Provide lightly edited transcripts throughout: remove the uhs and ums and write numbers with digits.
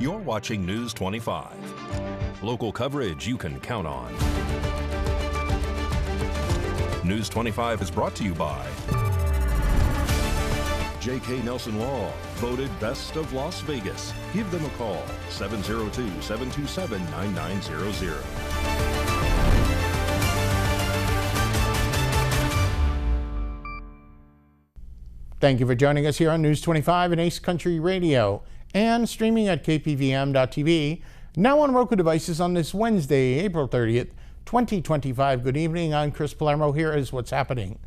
You're watching News 25. Local coverage you can count on. News 25 is brought to you by J.K. Nelson Law, voted Best of Las Vegas. Give them a call, 702-727-9900. Thank you for joining us here on News 25 and Ace Country Radio and streaming at KPVM.TV. Now on Roku devices on this Wednesday, April 30th, 2025. Good evening. I'm Chris Palermo. Here is what's happening.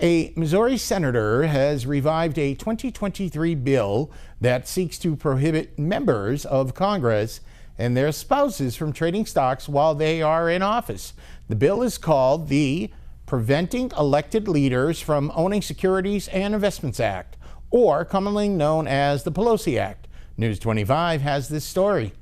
A Missouri senator has revived a 2023 bill that seeks to prohibit members of Congress and their spouses from trading stocks while they are in office. The bill is called the Preventing Elected Leaders from Owning Securities and Investments Act, or commonly known as the Pelosi Act. News 25 has this story.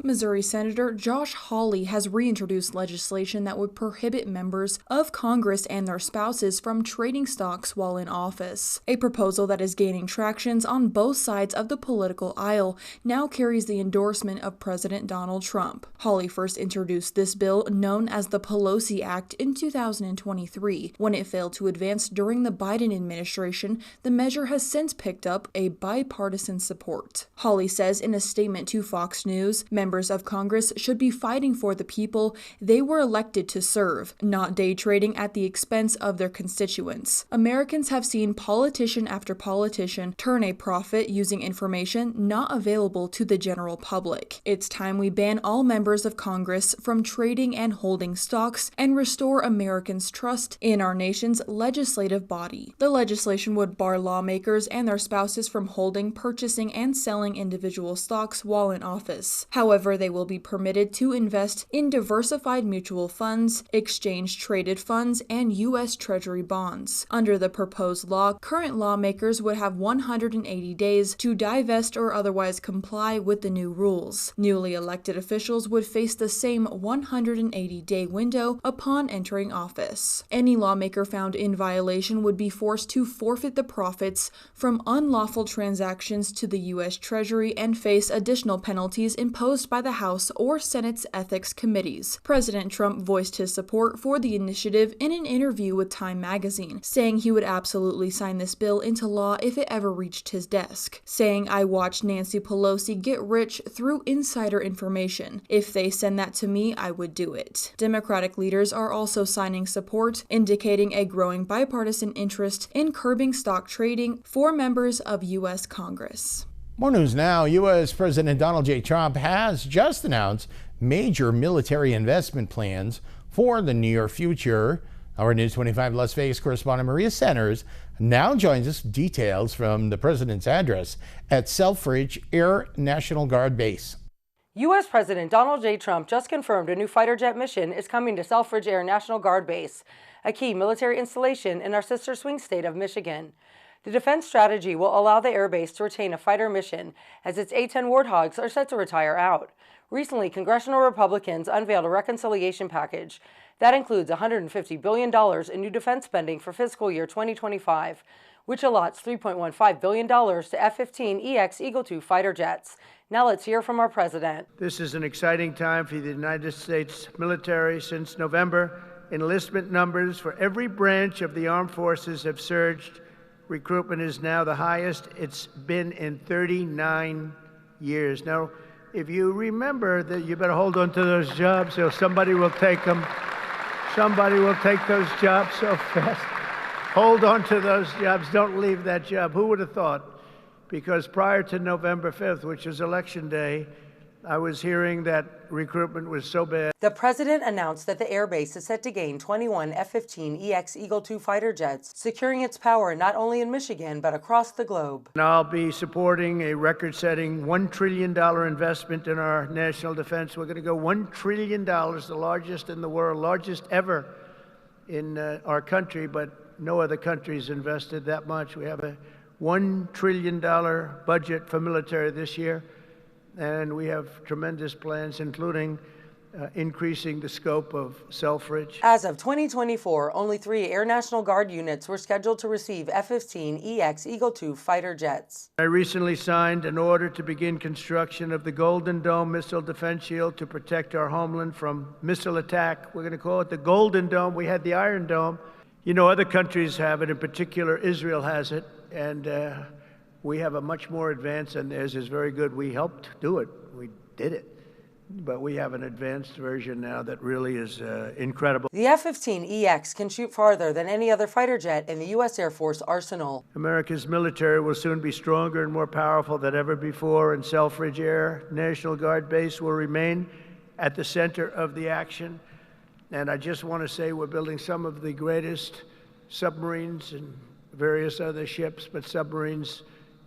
Missouri Senator Josh Hawley has reintroduced legislation that would prohibit members of Congress and their spouses from trading stocks while in office. A proposal that is gaining traction on both sides of the political aisle now carries the endorsement of President Donald Trump. Hawley first introduced this bill, known as the Pelosi Act, in 2023. When it failed to advance during the Biden administration, the measure has since picked up a bipartisan support. Hawley says in a statement to Fox News, members of Congress should be fighting for the people they were elected to serve, not day trading at the expense of their constituents. Americans have seen politician after politician turn a profit using information not available to the general public. It's time we ban all members of Congress from trading and holding stocks and restore Americans' trust in our nation's legislative body. The legislation would bar lawmakers and their spouses from holding, purchasing, and selling individual stocks while in office. However, they will be permitted to invest in diversified mutual funds, exchange-traded funds, and U.S. Treasury bonds. Under the proposed law, current lawmakers would have 180 days to divest or otherwise comply with the new rules. Newly elected officials would face the same 180-day window upon entering office. Any lawmaker found in violation would be forced to forfeit the profits from unlawful transactions to the U.S. Treasury and face additional penalties imposed by the House or Senate's ethics committees. President Trump voiced his support for the initiative in an interview with Time magazine, saying he would absolutely sign this bill into law if it ever reached his desk, saying, "I watched Nancy Pelosi get rich through insider information. If they send that to me, I would do it." Democratic leaders are also signing support, indicating a growing bipartisan interest in curbing stock trading for members of U.S. Congress. More news now. U.S. President Donald J. Trump has just announced major military investment plans for the near future. Our News 25 Las Vegas correspondent Maria Centers now joins us with details from the president's address at Selfridge Air National Guard Base. U.S. President Donald J. Trump just confirmed a new fighter jet mission is coming to Selfridge Air National Guard Base, a key military installation in our sister swing state of Michigan. The defense strategy will allow the air base to retain a fighter mission as its A-10 Warthogs are set to retire out. Recently, congressional Republicans unveiled a reconciliation package that includes $150 billion in new defense spending for fiscal year 2025, which allots $3.15 billion to F-15EX Eagle II fighter jets. Now let's hear from our president. This is an exciting time for the United States military. Since November, enlistment numbers for every branch of the armed forces have surged. Recruitment is now the highest it's been in 39 years. Now, if you remember that, you better hold on to those jobs or somebody will take them. Somebody will take those jobs so fast. Hold on to those jobs. Don't leave that job. Who would have thought? Because prior to November 5th, which is Election Day, I was hearing that recruitment was so bad. The president announced that the air base is set to gain 21 F-15EX Eagle II fighter jets, securing its power not only in Michigan but across the globe. And I'll be supporting a record-setting $1 trillion investment in our national defense. We're going to go $1 trillion, the largest in the world, largest ever in our country, but no other country's invested that much. We have a $1 trillion budget for military this year. And we have tremendous plans, including increasing the scope of Selfridge. As of 2024, only 3 Air National Guard units were scheduled to receive F-15EX Eagle II fighter jets. I recently signed an order to begin construction of the Golden Dome missile defense shield to protect our homeland from missile attack. We're going to call it the Golden Dome. We had the Iron Dome. You know, other countries have it. In particular, Israel has it. And we have a much more advanced, and theirs is very good. We helped do it. We did it. But we have an advanced version now that really is incredible. The F-15EX can shoot farther than any other fighter jet in the U.S. Air Force arsenal. America's military will soon be stronger and more powerful than ever before, and Selfridge Air National Guard Base will remain at the center of the action. And I just want to say we're building some of the greatest submarines and various other ships, but submarines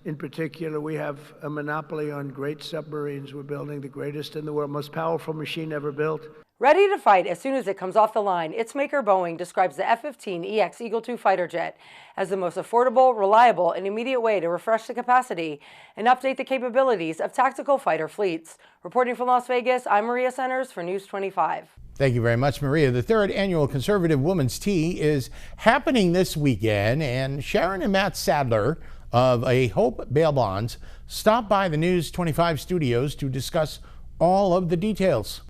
in particular, we have a monopoly on great submarines. We're building the greatest in the world, most powerful machine ever built. Ready to fight as soon as it comes off the line, its maker Boeing describes the F-15EX Eagle II fighter jet as the most affordable, reliable, and immediate way to refresh the capacity and update the capabilities of tactical fighter fleets. Reporting from Las Vegas, I'm Maria Centers for News 25. Thank you very much, Maria. The 3rd annual Conservative Women's Tea is happening this weekend, and Sharon and Matt Sadler of A Hope Bail Bonds stopped by the News 25 studios to discuss all of the details.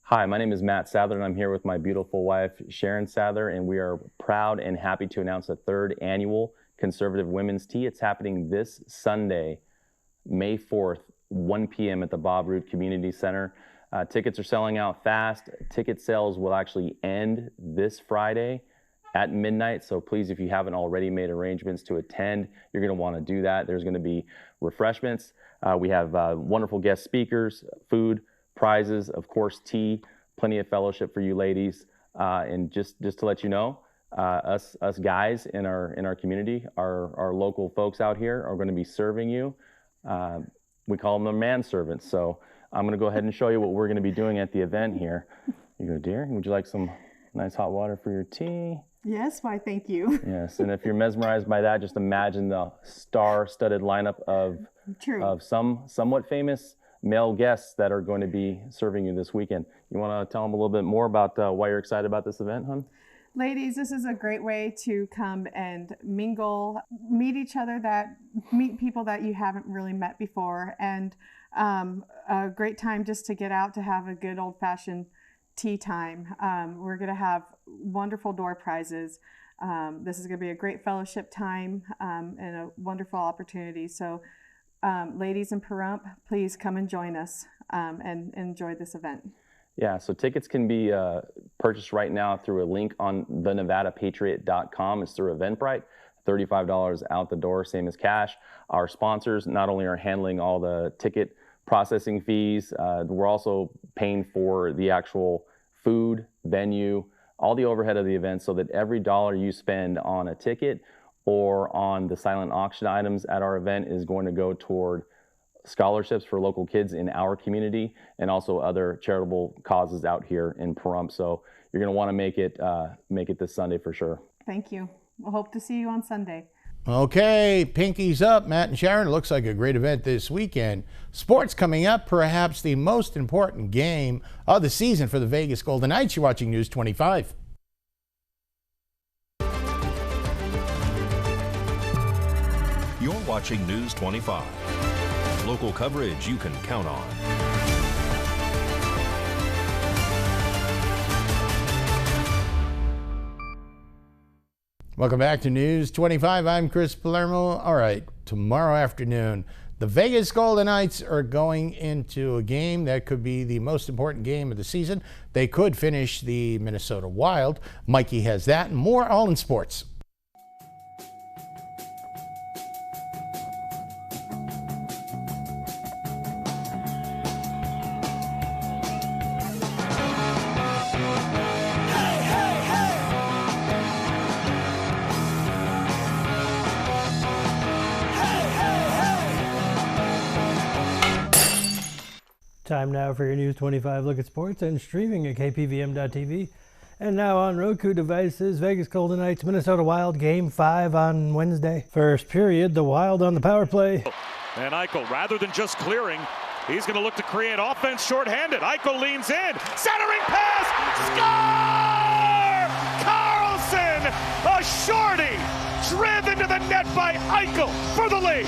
Hi, my name is Matt Sadler, and I'm here with my beautiful wife, Sharon Sadler, and we are proud and happy to announce the 3rd annual Conservative Women's Tea. It's happening this Sunday, May 4th, 1 p.m. at the Bob Root Community Center. Tickets are selling out fast. Ticket sales will actually end this Friday at midnight, so please, if you haven't already made arrangements to attend, you're going to want to do that. There's going to be refreshments. We have wonderful guest speakers, food, prizes, of course, tea, plenty of fellowship for you ladies. And just to let you know, us guys in our community, our local folks out here are going to be serving you. We call them the manservants. So I'm going to go ahead and show you what we're going to be doing at the event here. You go, dear, would you like some nice hot water for your tea? Yes, why thank you. Yes, and if you're mesmerized by that, just imagine the star-studded lineup of some somewhat famous male guests that are going to be serving you this weekend. You want to tell them a little bit more about why you're excited about this event, hon? Ladies, this is a great way to come and mingle, meet each other, meet people that you haven't really met before, and a great time just to get out to have a good old-fashioned tea time. We're going to have wonderful door prizes. This is going to be a great fellowship time and a wonderful opportunity. So ladies in Pahrump, please come and join us and enjoy this event. Yeah, so tickets can be purchased right now through a link on thenevadapatriot.com. It's through Eventbrite. $35 out the door, same as cash. Our sponsors not only are handling all the ticket processing fees, we're also paying for the actual food, venue, all the overhead of the event, so that every dollar you spend on a ticket or on the silent auction items at our event is going to go toward scholarships for local kids in our community and also other charitable causes out here in Pahrump. So you're going to want to make it this Sunday for sure. Thank you. We'll hope to see you on Sunday. Okay, pinkies up, Matt and Sharon. It looks like a great event this weekend. Sports coming up, perhaps the most important game of the season for the Vegas Golden Knights. You're watching News 25. You're watching News 25. Local coverage you can count on. Welcome back to News 25. I'm Chris Palermo. All right, tomorrow afternoon, the Vegas Golden Knights are going into a game that could be the most important game of the season. They could finish the Minnesota Wild. Mikey has that and more, all in sports. Time now for your News 25 look at sports and streaming at KPVM.TV. And now on Roku devices, Vegas Golden Knights, Minnesota Wild, Game 5 on Wednesday. First period, the Wild on the power play. And Eichel, rather than just clearing, He's going to look to create offense shorthanded. Eichel leans in. Centering pass. Score! Carlson, a shorty, driven to the net by Eichel for the lead.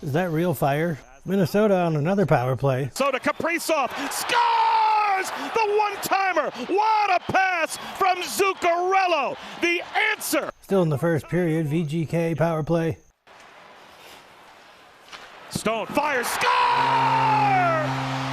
Is that real fire? Minnesota on another power play. So to Kaprizov, scores the one-timer. What a pass from Zuccarello, the answer. Still in the first period, VGK power play. Stone fires, score!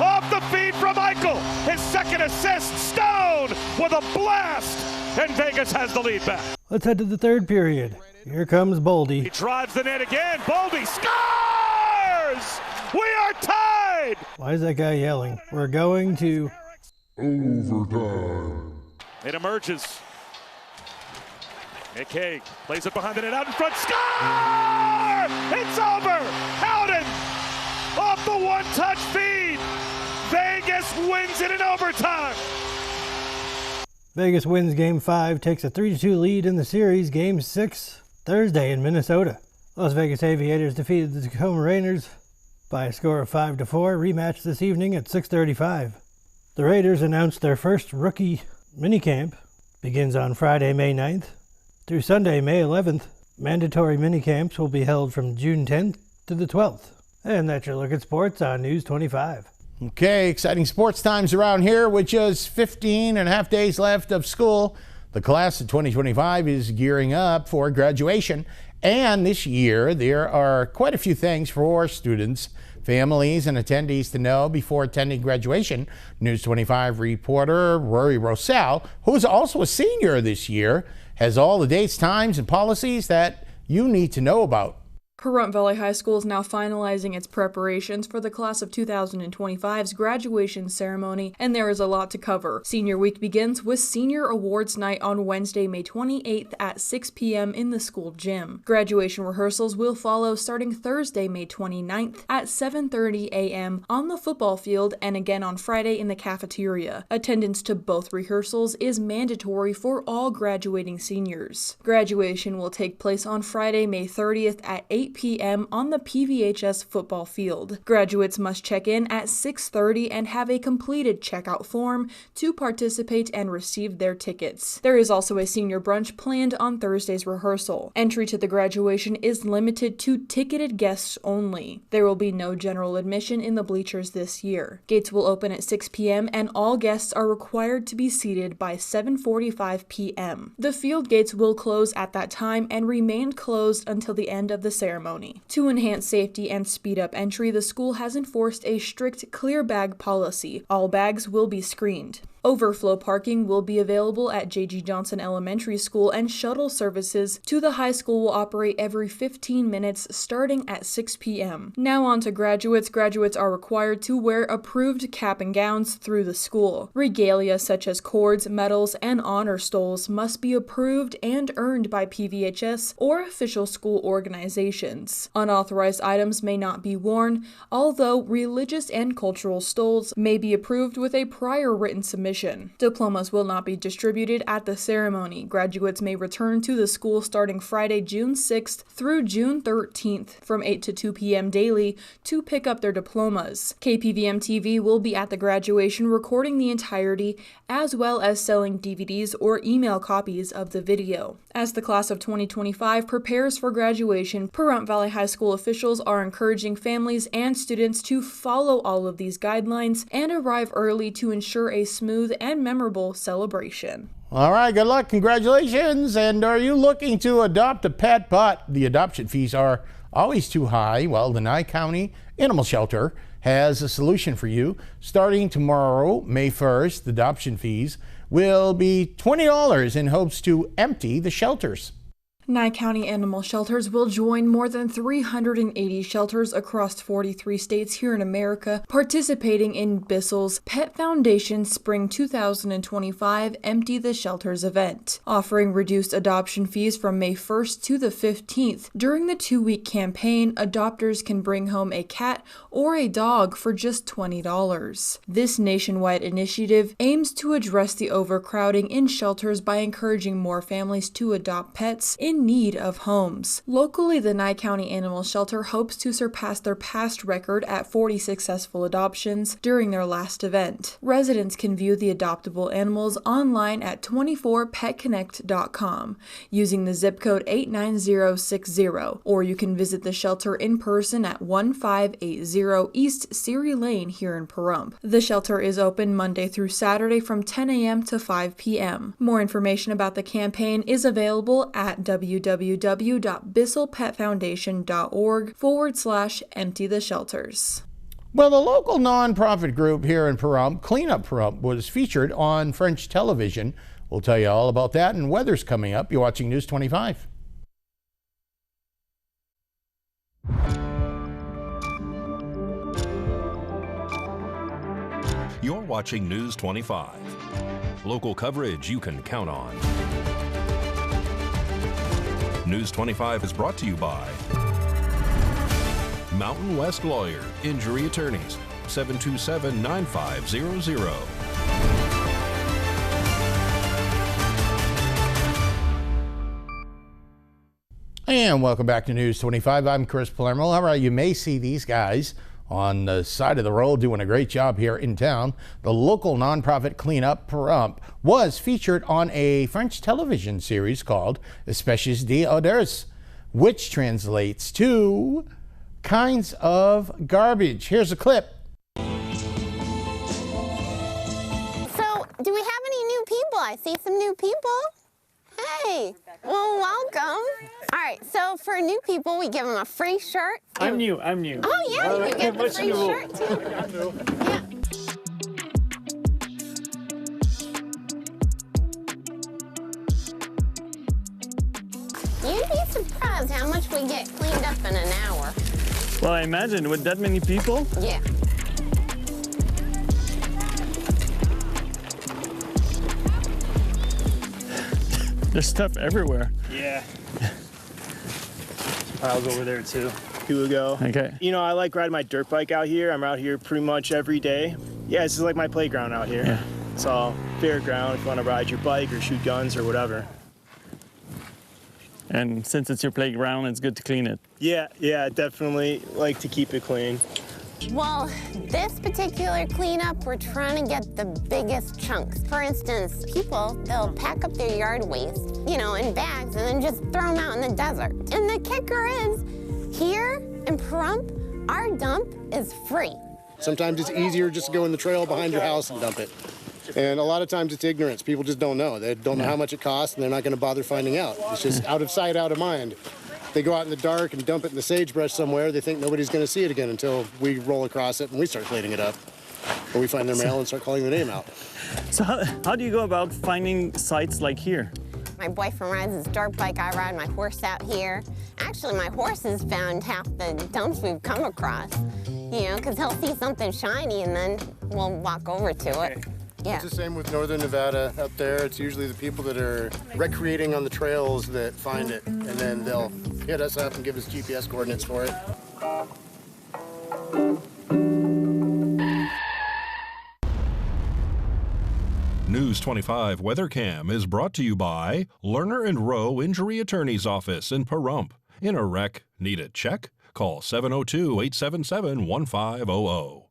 Off the feed from Eichel, his second assist. Stone with a blast, and Vegas has the lead back. Let's head to the third period. Here comes Boldy. He drives the net again. Boldy scores! We are tied! Why is that guy yelling? We're going to overtime. It emerges. Nick Hague plays it behind the net, out in front. Score! It's over! Howden off the one-touch feed. Vegas wins it in overtime. Vegas wins Game 5, takes a 3-2 lead in the series. Game 6, Thursday in Minnesota. Las Vegas Aviators defeated the Tacoma Rainiers by a score of 5-4. Rematch this evening at 6:35. The Raiders announced their first rookie minicamp. Begins on Friday, May 9th through Sunday, May 11th. Mandatory minicamps will be held from June 10th to the 12th. And that's your look at sports on News 25. Okay, exciting sports times around here with just 15 and a half days left of school. The class of 2025 is gearing up for graduation. And this year, there are quite a few things for students, families, and attendees to know before attending graduation. News 25 reporter Rory Rosell, who is also a senior this year, has all the dates, times, and policies that you need to know about. Pahrump Valley High School is now finalizing its preparations for the class of 2025's graduation ceremony, and there is a lot to cover. Senior week begins with Senior Awards Night on Wednesday, May 28th at 6 p.m. in the school gym. Graduation rehearsals will follow starting Thursday, May 29th at 7:30 a.m. on the football field and again on Friday in the cafeteria. Attendance to both rehearsals is mandatory for all graduating seniors. Graduation will take place on Friday, May 30th at 8 p.m. on the PVHS football field. Graduates must check in at 6:30 and have a completed checkout form to participate and receive their tickets. There is also a senior brunch planned on Thursday's rehearsal. Entry to the graduation is limited to ticketed guests only. There will be no general admission in the bleachers this year. Gates will open at 6 p.m. and all guests are required to be seated by 7:45 p.m. The field gates will close at that time and remain closed until the end of the ceremony. To enhance safety and speed up entry, the school has enforced a strict clear bag policy. All bags will be screened. Overflow parking will be available at J.G. Johnson Elementary School, and shuttle services to the high school will operate every 15 minutes starting at 6 p.m. Now on to graduates. Graduates are required to wear approved cap and gowns through the school. Regalia such as cords, medals, and honor stoles must be approved and earned by PVHS or official school organizations. Unauthorized items may not be worn, although religious and cultural stoles may be approved with a prior written submission. Diplomas will not be distributed at the ceremony. Graduates may return to the school starting Friday, June 6th through June 13th from 8 to 2 p.m. daily to pick up their diplomas. KPVM TV will be at the graduation recording the entirety as well as selling DVDs or email copies of the video. As the class of 2025 prepares for graduation, Pahrump Valley High School officials are encouraging families and students to follow all of these guidelines and arrive early to ensure a smooth and memorable celebration. All right, good luck. Congratulations. And are you looking to adopt a pet, but the adoption fees are always too high? Well, the Nye County Animal Shelter has a solution for you. Starting tomorrow, May 1st, adoption fees will be $20 in hopes to empty the shelters. Nye County Animal Shelters will join more than 380 shelters across 43 states here in America, participating in Bissell's Pet Foundation Spring 2025 Empty the Shelters event, offering reduced adoption fees from May 1st to the 15th. During the 2-week campaign, adopters can bring home a cat or a dog for just $20. This nationwide initiative aims to address the overcrowding in shelters by encouraging more families to adopt pets in in need of homes. Locally, the Nye County Animal Shelter hopes to surpass their past record at 40 successful adoptions during their last event. Residents can view the adoptable animals online at 24petconnect.com using the zip code 89060, or you can visit the shelter in person at 1580 East Seary Lane here in Pahrump. The shelter is open Monday through Saturday from 10 a.m. to 5 p.m. More information about the campaign is available at www.bisselpetfoundation.org/empty the shelters. Well, the local nonprofit group here in Pahrump, Clean Up Pahrump, was featured on French television. We'll tell you all about that, and weather's coming up. You're watching News 25. You're watching News 25. Local coverage you can count on. News 25 is brought to you by Mountain West Lawyer, Injury Attorneys, 727-9500. And welcome back to News 25. I'm Chris Palermo. All right, you may see these guys on the side of the road doing a great job here in town. The local nonprofit Clean Up Pahrump was featured on a French television series called Espèces d'Odeurs, which translates to kinds of garbage. Here's a clip. So, do we have any new people? I see some new people. Hey, well, welcome. All right, so for new people, we give them a free shirt. I'm new. Oh, yeah, you get the free shirt, too. Yeah. You'd be surprised how much we get cleaned up in an hour. Well, I imagine with that many people. Yeah. There's stuff everywhere. Yeah. Piles over there too. Here we go. Okay. You know, I like riding my dirt bike out here. I'm out here pretty much every day. Yeah, this is like my playground out here. Yeah. It's all fairground if you want to ride your bike or shoot guns or whatever. And since it's your playground, it's good to clean it. Yeah, definitely like to keep it clean. Well, this particular cleanup, we're trying to get the biggest chunks. For instance, people, they'll pack up their yard waste, you know, in bags and then just throw them out in the desert. And the kicker is, here in Pahrump, our dump is free. Sometimes it's easier just to go in the trail behind your house and dump it. And a lot of times it's ignorance. People just don't know. They don't know how much it costs, and they're not going to bother finding out. It's just out of sight, out of mind. They go out in the dark and dump it in the sagebrush somewhere. They think nobody's going to see it again until we roll across it and we start cleaning it up. Or we find their mail and start calling their name out. So how do you go about finding sites like here? My boyfriend rides his dirt bike. I ride my horse out here. Actually, my horse has found half the dumps we've come across. You know, because he'll see something shiny and then we'll walk over to it. Yeah. It's the same with northern Nevada up there. It's usually the people that are recreating on the trails that find it, and then they'll hit us up and give us GPS coordinates for it. News 25 Weather Cam is brought to you by Lerner and Rowe Injury Attorney's Office in Pahrump. In a wreck, need a check? Call 702-877-1500.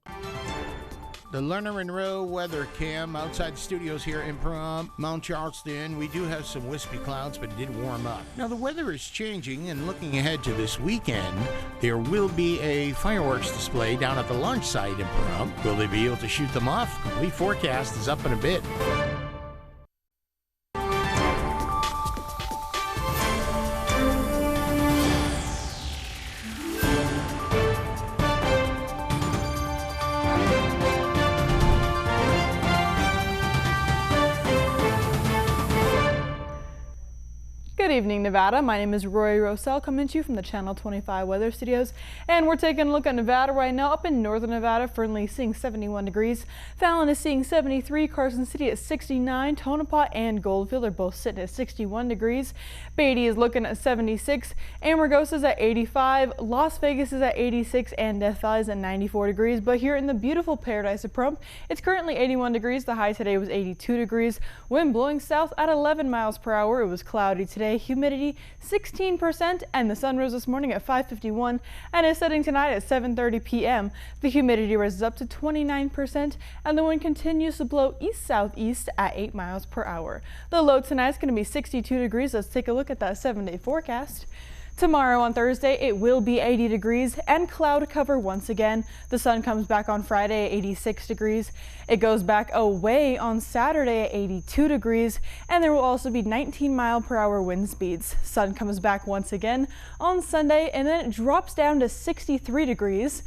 The Lerner and Rowe weather cam outside the studios here in Pahrump, Mount Charleston. We do have some wispy clouds, but it did warm up. Now the weather is changing, and looking ahead to this weekend, there will be a fireworks display down at the launch site in Pahrump. Will they be able to shoot them off? Complete forecast is up in a bit. Good evening, Nevada. My name is Roy Rosell, coming to you from the Channel 25 Weather Studios, and we're taking a look at Nevada right now. Up in northern Nevada, Fernley seeing 71 degrees, Fallon is seeing 73, Carson City at 69, Tonopah and Goldfield are both sitting at 61 degrees, Beatty is looking at 76, Amargosa is at 85, Las Vegas is at 86, and Death Valley is at 94 degrees. But here in the beautiful paradise of Pahrump, it's currently 81 degrees. The high today was 82 degrees. Wind blowing south at 11 miles per hour. It was cloudy today. humidity 16%, and the sun rose this morning at 5:51 and is setting tonight at 7:30 p.m. The humidity rises up to 29%, and the wind continues to blow east-southeast at 8 miles per hour. The low tonight is going to be 62 degrees. Let's take a look at that 7-day forecast. Tomorrow on Thursday, it will be 80 degrees and cloud cover once again. The sun comes back on Friday at 86 degrees. It goes back away on Saturday at 82 degrees, and there will also be 19-mile-per-hour wind speeds. Sun comes back once again on Sunday, and then it drops down to 63 degrees.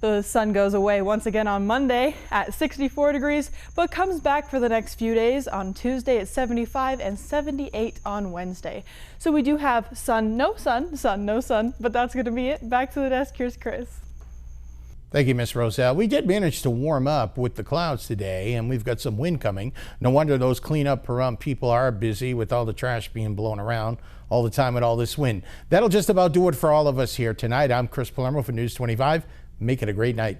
The sun goes away once again on Monday at 64 degrees, but comes back for the next few days on Tuesday at 75 and 78 on Wednesday. So we do have sun, no sun, sun, no sun, but that's going to be it. Back to the desk, here's Chris. Thank you, Miss Roselle. We did manage to warm up with the clouds today, and we've got some wind coming. No wonder those cleanup Pahrump people are busy with all the trash being blown around all the time with all this wind. That'll just about do it for all of us here tonight. I'm Chris Palermo for News 25. Make it a great night.